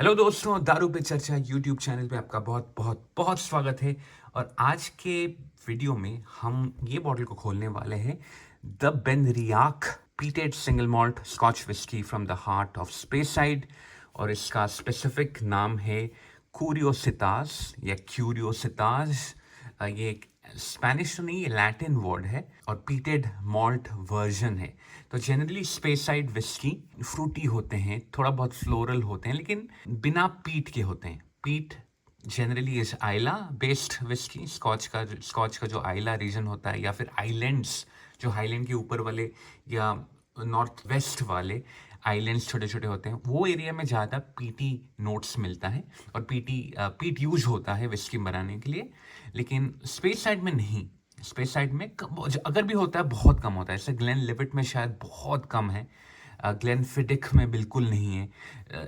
Hello दोस्तों, दारू पे चर्चा यूट्यूब चैनल पे आपका बहुत बहुत बहुत स्वागत है। और आज के वीडियो में हम ये बॉटल को खोलने वाले हैं, the BenRiach peated single malt scotch whisky from the heart of Speyside. और इसका स्पेसिफिक नाम है क्यूरियोसितास या क्यूरियोसिताज। ये एक स्पेनिश तो नहीं, ये लैटिन वर्ड है और पीटेड मॉल्ट वर्जन है। तो जनरली स्पेसाइड विस्की फ्रूटी होते हैं, थोड़ा बहुत फ्लोरल होते हैं, लेकिन बिना पीट के होते हैं। Peat generally is Islay based whisky. Scotch का जो आइला रीजन होता है, या फिर आइलैंड्स, जो हाईलैंड के ऊपर वाले या नॉर्थ वेस्ट वाले आइलैंड्स छोटे छोटे होते हैं, वो एरिया में ज़्यादा पीटी नोट्स मिलता है और पीट यूज होता है विस्की बनाने के लिए। लेकिन स्पेस साइड में नहीं। स्पेस साइड में अगर भी होता है बहुत कम होता है। जैसे ग्लेन लिविट में शायद बहुत कम है, ग्लेन फिडिक में बिल्कुल नहीं है,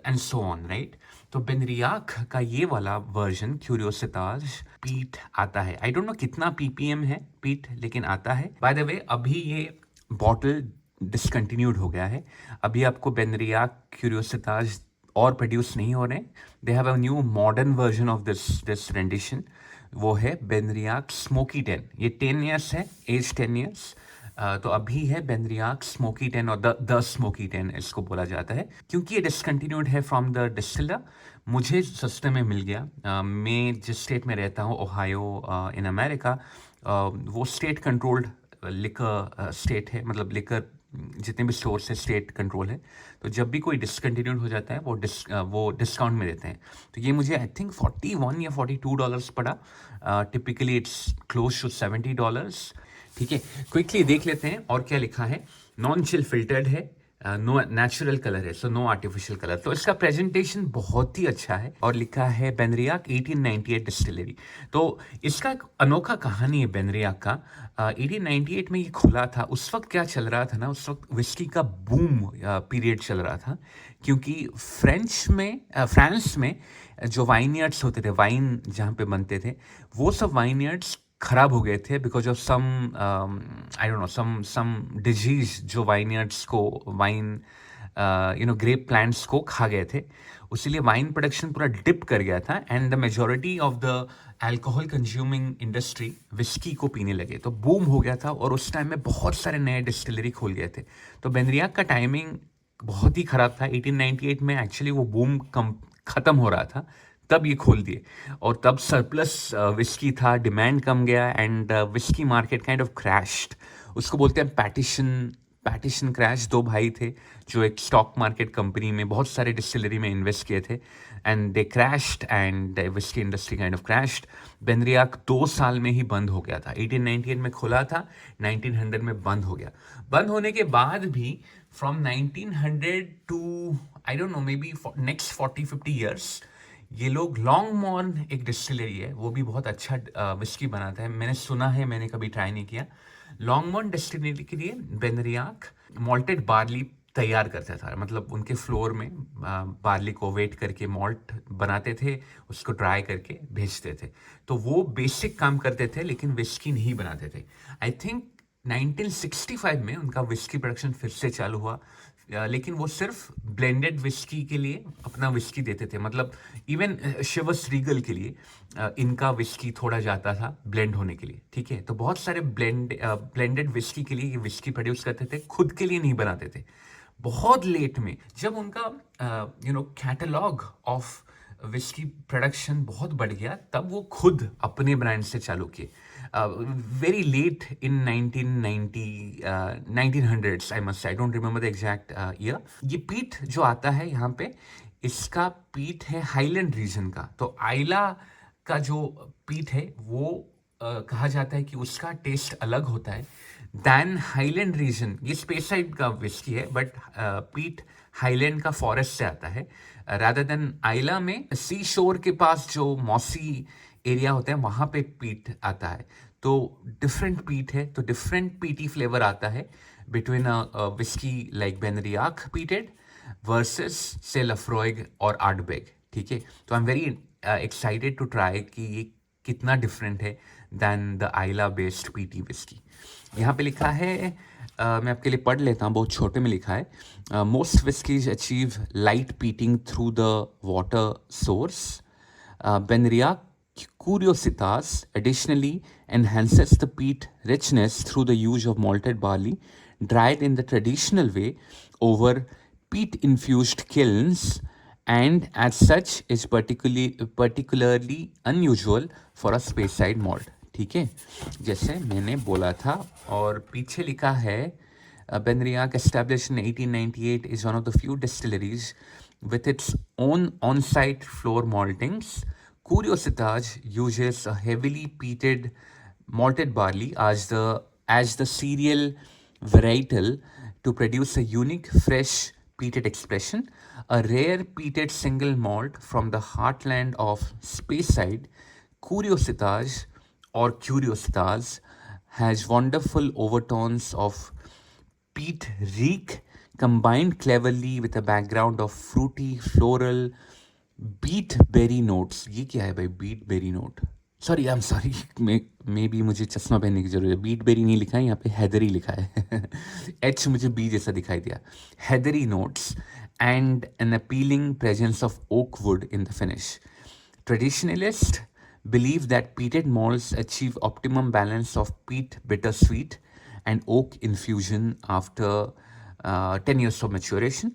एंड सो ऑन, राइट। तो बेनरियाक का ये वाला वर्जन क्यूरियोसिताज पीट आता है। आई डोंट नो कितना पीपीएम है पीट, लेकिन आता है। बाय द वे, अभी ये बॉटल डिसकंटिन्यूड हो गया है। अभी आपको बेनरियाक क्यूरियोसिताज और प्रोड्यूस नहीं हो रहे। They have a new modern version of this rendition. वो है बेनरियाक स्मोकी 10। ये 10 ईयर्स है, एज 10 ईयर्स। तो अभी है बेनरियाक स्मोकी 10, और द स्मोकी 10 इसको बोला जाता है, क्योंकि ये डिसकंटिन्यूड है फ्रॉम द डिस्टिलर। मुझे सस्ते में मिल गया। मैं जिस स्टेट में रहता हूँ, ओहायो इन अमेरिका, वो स्टेट कंट्रोल्ड लिकर स्टेट है। मतलब लिकर जितने भी स्टोर से स्टेट कंट्रोल है। तो जब भी कोई डिसकंटिन्यूड हो जाता है, वो डिस्काउंट में देते हैं। तो ये मुझे आई थिंक 41 या $42 पड़ा। Typically it's close to $70। ठीक है, क्विकली देख लेते हैं और क्या लिखा है। नॉन चिल फिल्टर्ड है, नो नेचुरल कलर है, सो नो आर्टिफिशियल कलर। तो इसका प्रेजेंटेशन बहुत ही अच्छा है और लिखा है बेनरियाक 1898 डिस्टिलरी। तो इसका एक अनोखा कहानी है बेनरियाक का। 1898 में ये खुला था। उस वक्त क्या चल रहा था ना, उस वक्त विस्की का बूम पीरियड चल रहा था, क्योंकि फ्रांस में जो वाइनयार्ड्स होते थे, वाइन जहाँ पे बनते थे, वो सब वाइनयार्ड्स खराब हो गए थे because of some I don't know some disease जो वाइनयार्ड्स को वाइन ग्रेप प्लांट्स को खा गए थे। उसीलिए वाइन प्रोडक्शन पूरा डिप कर गया था, and the majority of the alcohol consuming industry whisky को पीने लगे। तो बूम हो गया था और उस टाइम में बहुत सारे नए डिस्टिलरी खोल गए थे। तो बेनरियाक का टाइमिंग बहुत ही खराब था। 1898 में एक्चुअली वो बूम कम खत्म हो रहा था, तब ये खोल दिए। और तब सरप्लस विस्की था, डिमांड कम गया, and whisky market kind of crashed. उसको बोलते हैं पैटिशन क्रैश। दो भाई थे जो एक स्टॉक मार्केट कंपनी में बहुत सारे डिस्टिलरी में इन्वेस्ट किए थे, and they crashed, and whisky industry kind of crashed. BenRiach 2 साल में ही बंद हो गया था। 1898 में खुला था, 1900 में बंद हो गया। बंद होने के बाद भी from 1900 to I don't know, may be next 40-50 years, ये लोग लॉन्ग मॉर्न एक डिस्टिलरी है, वो भी बहुत अच्छा विस्की बनाता है। मैंने सुना है, मैंने कभी ट्राई नहीं किया। लॉन्ग मॉर्न डिस्टिलरी के लिए बेनरियाक मॉल्टेड बार्ली तैयार करता था। मतलब उनके फ्लोर में बार्ली को वेट करके मॉल्ट बनाते थे, उसको ड्राई करके भेजते थे। तो वो बेसिक काम करते थे, लेकिन विस्की नहीं बनाते थे। आई थिंक 1965 में उनका विस्की प्रोडक्शन फिर से चालू हुआ। लेकिन वो सिर्फ ब्लेंडेड विस्की के लिए अपना विस्की देते थे। मतलब इवन शिवस रीगल के लिए इनका विस्की थोड़ा जाता था ब्लेंड होने के लिए। ठीक है, तो बहुत सारे ब्लेंडेड विस्की के लिए ये विस्की प्रोड्यूस करते थे, खुद के लिए नहीं बनाते थे। बहुत लेट में जब उनका कैटलॉग ऑफ विस्की प्रोडक्शन बहुत बढ़ गया, तब वो खुद अपने ब्रांड से चालू किए। Very late in 1900s, I must, I don't remember the exact year. ये पीट जो आता है यहाँ पे, इसका पीट है हाईलैंड रीजन का। तो आइला का जो पीट है वो कहा जाता है कि उसका टेस्ट अलग होता है दैन हाईलैंड रीजन। ये स्पेसाइड का विस्की है, बट पीट हाईलैंड का फॉरेस्ट से आता है रादर देन आइला में सी शोर के पास जो मॉसी एरिया होते हैं, वहाँ पे पीट आता है। तो डिफरेंट पीट है, तो डिफरेंट पीटी फ्लेवर आता है between a whisky like BenRiach peated versus से लफ्रॉयग और आर्डबेग। ठीक है, तो I am very excited to try कि ये कितना डिफरेंट है than the Islay based peaty whisky. यहाँ पे लिखा है मैं आपके लिए पढ़ लेता हूँ, बहुत छोटे में लिखा है। Most whiskeys achieve light pitting through the water source. Benria curiositas additionally enhances the peat richness through the use of malted barley dried in the traditional way over peat infused kilns, and as such is particularly unusual for a speyside malt. ठीक है, जैसे मैंने बोला था। और पीछे लिखा है Benriach, established in 1898, is one of the few distilleries with its own on-site floor maltings. Curiositas uses a heavily peated malted barley as the cereal varietal to produce a unique, fresh peated expression. A rare peated single malt from the heartland of Speyside, Curiositas or Curiositas has wonderful overtones of peat reek combined cleverly with a background of fruity, floral, beet berry notes. ये क्या है भाई, beet berry note? Sorry, I am sorry, may be मुझे चश्मा पहनने की जरूरत है। बीट बेरी नहीं लिखा है यहाँ पे, हैदरी लिखा है। एच मुझे बी जैसा दिखाई दिया। Heathery notes and an appealing presence of oak wood in the finish. Traditionalists believe that peated malts achieve optimum balance of peat bittersweet and oak infusion after 10 years of maturation.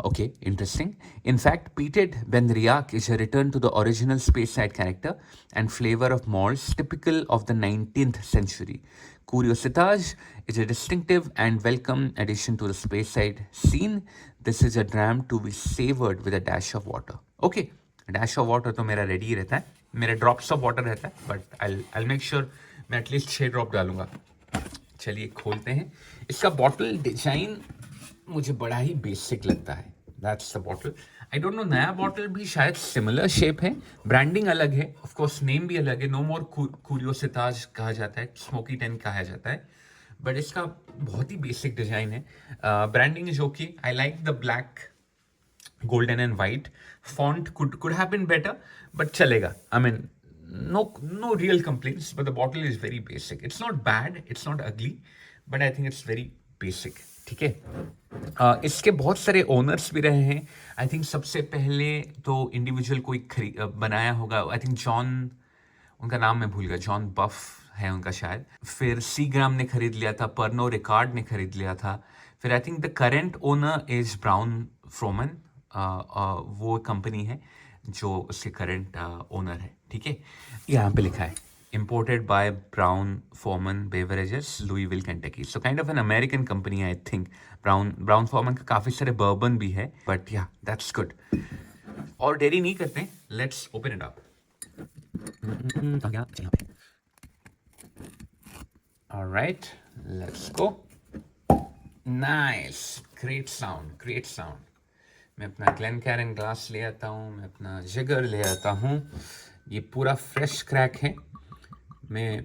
Okay, interesting. In fact, peated Benriach is a return to the original Speyside character and flavor of malts typical of the 19th century. Curiositas is a distinctive and welcome addition to the Speyside scene. This is a dram to be savored with a dash of water. Okay, dash of water तो मेरा ready ही रहता है, मेरा drops of water रहता है, but I make sure मैं at least 6 drop डालूंगा। चलिए खोलते हैं। इसका बॉटल डिजाइन मुझे बड़ा ही बेसिक लगता है। That's the bottle. I don't no, नया बॉटल भी शायद सिमिलर शेप है, ब्रांडिंग अलग है, ऑफ कोर्स नेम भी अलग है। नो मोर क्यूरियोसिटाज कहा जाता है, स्मोकी 10 कहा जाता है, बट इसका बहुत ही बेसिक डिजाइन है। Branding is okay. I like the black, golden and white font. Could have been better, but chalega. I mean, no real complaints, but the bottle is very basic. It's not bad, it's not ugly, but I think it's very basic. ठीक है। इसके बहुत सारे owners भी रहे हैं। I think सबसे पहले तो इंडिविजुअल कोई बनाया होगा, आई थिंक जॉन, उनका नाम मैं भूल गया, जॉन बफ है उनका शायद। फिर सीग्राम ने खरीद लिया था, पर्नो रिकार्ड ने खरीद लिया था। फिर I think the current owner is Brown Forman, वो कंपनी है जो उसके करंट ओनर है। ठीक है, यहाँ पे लिखा है imported by Brown Forman Beverages, Louisville, Kentucky. So kind of an American company, I think. Brown Forman का काफ़ी सारे bourbon भी है, but yeah, that's good. और देरी नहीं करते, let's open it up. All right, let's go. Nice, great sound, great sound. मैं अपना ग्लेनकैरन ग्लास ले आता हूँ, मैं अपना जिगर ले आता हूँ। ये पूरा फ्रेश क्रैक है। मैं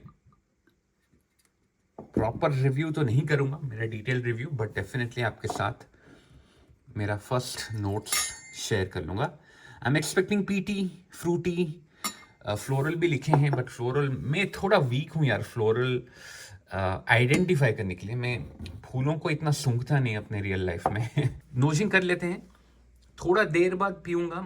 प्रॉपर रिव्यू तो नहीं करूँगा, मेरा डिटेल रिव्यू, बट डेफिनेटली आपके साथ मेरा फर्स्ट नोट्स शेयर कर लूँगा। I am expecting peaty, fruity, floral भी लिखे हैं, बट फ्लोरल में थोड़ा वीक हूँ यार। फ्लोरल आइडेंटिफाई करने के लिए मैं फूलों को इतना सूंघता नहीं अपने रियल लाइफ में। नोजिंग कर लेते हैं, थोड़ा देर बाद पीऊँगा,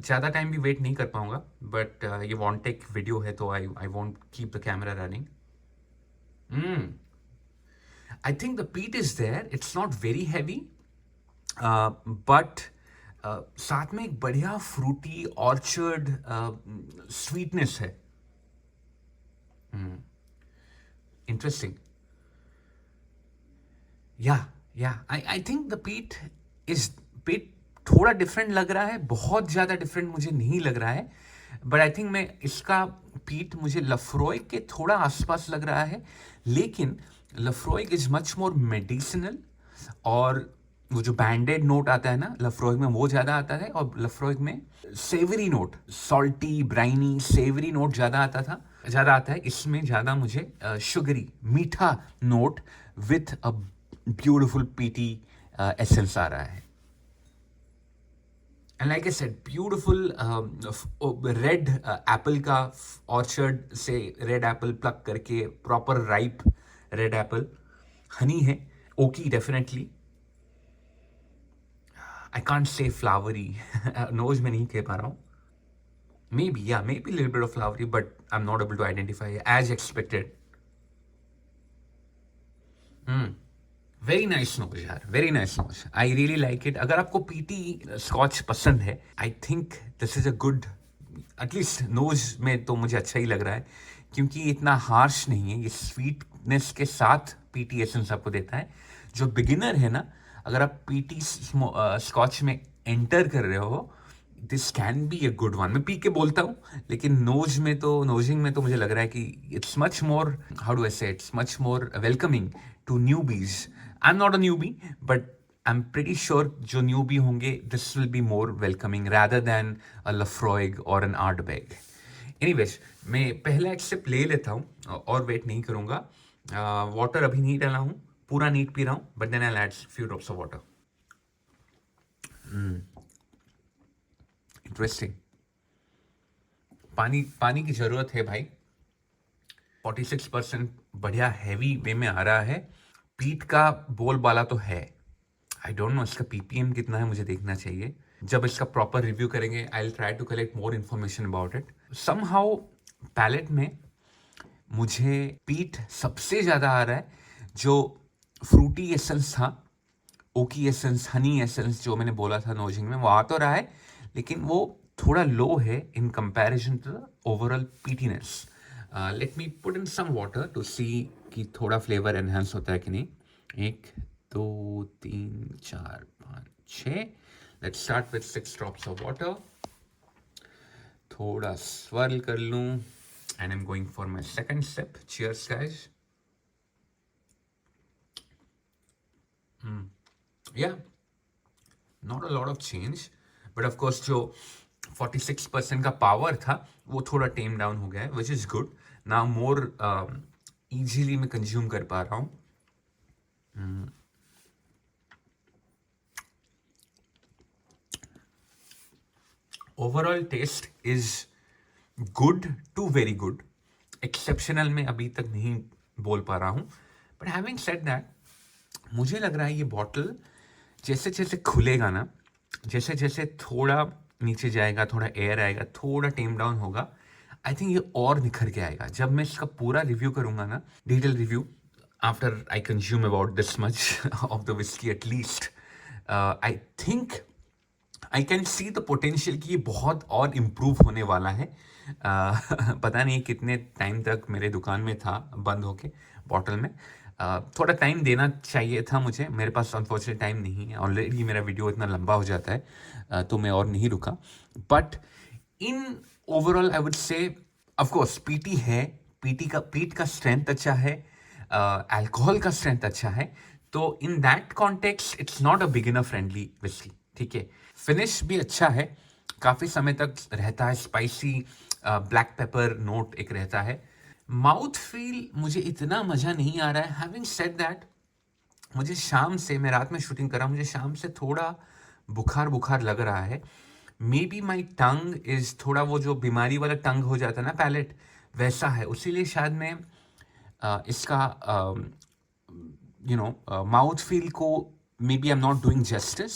ज़्यादा टाइम भी वेट नहीं कर पाऊँगा, बट ये वॉन्ट टेक वीडियो है तो I want keep the camera running. I think the peat is there, it's not very heavy, but साथ में एक बढ़िया फ्रूटी ऑर्चर्ड स्वीटनेस है। इंटरेस्टिंग। या आई थिंक द पीट थोड़ा डिफरेंट लग रहा है, बहुत ज़्यादा डिफरेंट मुझे नहीं लग रहा है, बट आई थिंक मैं इसका पीट मुझे लफ्रॉय के थोड़ा आसपास लग रहा है, लेकिन लफ्रॉय इज मच मोर मेडिसिनल, और वो जो बैंडेड नोट आता है ना लफ्रॉय में, वो ज़्यादा आता है, और लफ्रॉय में savoury note, salty briny savoury note ज़्यादा आता है। इसमें ज़्यादा मुझे शुगरी मीठा note with a beautiful peaty essence आ रहा है। And like I said, beautiful red apple का orchard से red apple pluck करके proper ripe red apple, honey है, okay definitely, I can't say flowery nose में नहीं कह पा रहा हूँ. Maybe, yeah, maybe a little bit of flowery, but I'm not able to identify as expected. Very nice nose यार, very nice nose. I really like it. अगर आपको peaty scotch पसंद है, I think this is a good, at least nose में तो मुझे अच्छा ही लग रहा है, क्योंकि इतना हार्श नहीं है. ये स्वीटनेस के साथ पीटी एसेंस आपको देता है. जो बिगिनर है ना, अगर आप पीटी स्कॉच में एंटर कर रहे हो, this can be a good one. मैं पी के बोलता हूँ, लेकिन नोजिंग में तो मुझे लग रहा है कि it's much more, how do I say, it's much more welcoming to newbies. I am not a newbie, but I am pretty sure जो न्यूबी होंगे, this will be more welcoming rather than a Laphroaig और an आर्टबैग. Anyways, मैं पहला एक SIP ले लेता हूँ और वेट नहीं करूँगा. वाटर अभी नहीं डाला हूँ, पूरा नीट पी रहा हूँ, but then I will add few drops of water. Interesting. पानी की जरूरत है भाई. 46% बढ़िया हैवी वे में आ रहा है. पीट का बोलबाला तो है. आई डोंट नो इसका पीपीएम कितना है, मुझे देखना चाहिए. जब इसका प्रॉपर रिव्यू करेंगे, I will try to collect more information about it. Somehow palate में मुझे पीट सबसे ज़्यादा आ रहा है. जो फ्रूटी एसेंस था, ओकी एसेंस, हनी एसेंस जो मैंने बोला था नोजिंग में, वो आ तो रहा है, लेकिन वो थोड़ा लो है in comparison to the overall peatiness. Let me put in some water to see कि थोड़ा फ्लेवर एनहांस होता है कि नहीं. 1 2 3 4 5 6. Let's start with 6 drops of water. थोड़ा स्वर्ल कर लूँ, and I am going for my second sip. Cheers guys. Yeah, not a lot of change, but of course जो 46% का पावर था वो थोड़ा टेम डाउन हो गया है, which is good. Now more easily मैं कंज्यूम कर पा रहा हूँ. Overall taste is good to very good. Exceptional में अभी तक नहीं बोल पा रहा हूँ, बट हैविंग सेड दैट, मुझे लग रहा है ये बॉटल जैसे जैसे खुलेगा ना, जैसे जैसे थोड़ा नीचे जाएगा, थोड़ा एयर आएगा, थोड़ा टेम डाउन होगा, आई थिंक ये और निखर के आएगा. जब मैं इसका पूरा रिव्यू करूंगा ना, detail review, after I consume about this much of the whisky at least, I think I can see the potential कि ये बहुत और इम्प्रूव होने वाला है. पता नहीं कितने टाइम तक मेरे दुकान में था बंद होके बॉटल में. थोड़ा टाइम देना चाहिए था मुझे. मेरे पास अनफॉर्चुनेट टाइम नहीं है, ऑलरेडी मेरा वीडियो इतना लंबा हो जाता है, तो मैं और नहीं रुका. But in overall I would say, of course PT है, पीट का स्ट्रेंथ अच्छा है, अल्कोहल का स्ट्रेंथ अच्छा है, तो in that context it's not a beginner friendly whisky. ठीक है, फिनिश भी अच्छा है, काफ़ी समय तक रहता है. स्पाइसी ब्लैक पेपर नोट एक रहता है. माउथ फील मुझे इतना मज़ा नहीं आ रहा है. हैविंग सेड दैट, मुझे शाम से, मैं रात में शूटिंग कर रहा हूँ, मुझे शाम से थोड़ा बुखार बुखार लग रहा है. May be my tongue is थोड़ा, वो जो बीमारी वाला टंग हो जाता है ना पैलेट, वैसा है. उसीलिए शायद मैं इसका माउथ फील को, maybe I am not doing justice,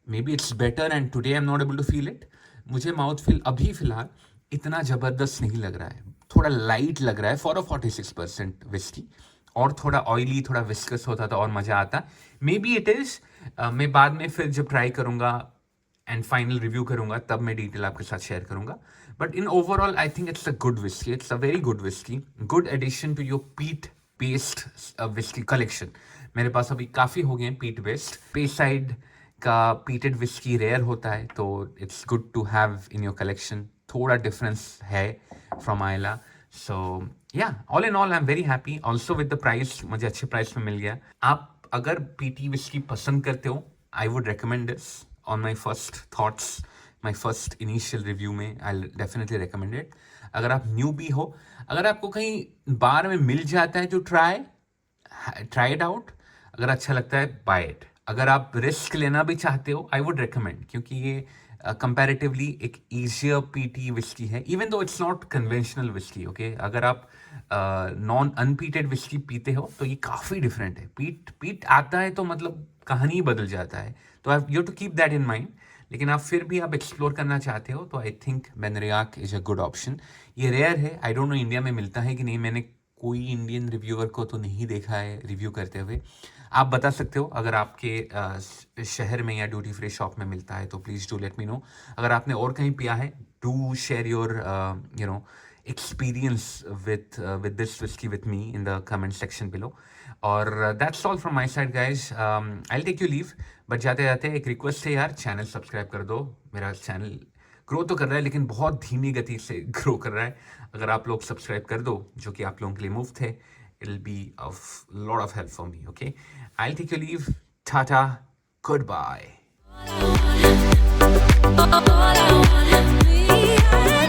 maybe it's better and today I am not able to feel it. मुझे माउथ फील अभी फ़िलहाल इतना ज़बरदस्त नहीं लग रहा है, थोड़ा लाइट लग रहा है फॉर अ 46% विस्की. और थोड़ा ऑयली, थोड़ा विस्कस होता था और मज़ा आता. मे बी इट इज़, मैं बाद में फिर जब ट्राई करूँगा एंड फाइनल रिव्यू करूँगा, तब मैं डिटेल आपके साथ शेयर करूँगा. But in overall I think it's a good whisky, it's a very good whisky, good addition to your peat based whisky collection. मेरे पास अभी काफ़ी हो गए हैं पीट बेस्ड. पेसाइड का पीटेड विस्की रेयर होता है, तो it's good to have in your collection. थोड़ा डिफरेंस है from Islay. So yeah, all in all I am very happy. Also with the price, मुझे अच्छे प्राइस में मिल गया. आप अगर पीटी विस्की पसंद करते हो, I would recommend this on my first thoughts, my first initial review में. I definitely recommend it. अगर आप न्यू भी हो, अगर आपको कहीं बार में मिल जाता है तो ट्राई इट आउट. अगर अच्छा लगता है, बाय इट. अगर आप रिस्क लेना भी चाहते हो, आई वुड रिकमेंड, क्योंकि ये कंपैरेटिवली एक ईजियर पीटी विस्की है, even though it's not conventional whisky. Okay, अगर आप नॉन अनपीटेड विस्की पीते हो तो ये काफ़ी डिफरेंट है। पीट पीट आता है तो मतलब कहानी ही बदल जाता है। तो I you to keep that in mind. लेकिन आप फिर भी आप एक्सप्लोर करना चाहते हो तो I think BenRiach is a good option. ये रेयर है, आई डोंट नो इंडिया में मिलता है कि नहीं, मैंने कोई इंडियन रिव्यूअर को तो नहीं देखा है रिव्यू करते हुए। आप बता सकते हो अगर आपके शहर में या ड्यूटी फ्री शॉप में मिलता है तो please do let me know. अगर आपने और कहीं पिया है, do share your you know experience with this whiskey with me in the comment section below. और that's all from my side guys. I'll take you leave, but जाते जाते एक रिक्वेस्ट है यार, चैनल सब्सक्राइब कर दो। मेरा चैनल ग्रो तो कर रहा है लेकिन बहुत धीमी गति से ग्रो कर रहा है। अगर आप लोग सब्सक्राइब कर दो, जो कि आप लोगों के लिए मुफ्त है, it'll be of lot of help for me. Okay, I'll take you leave. Tata, goodbye. All I wanna be,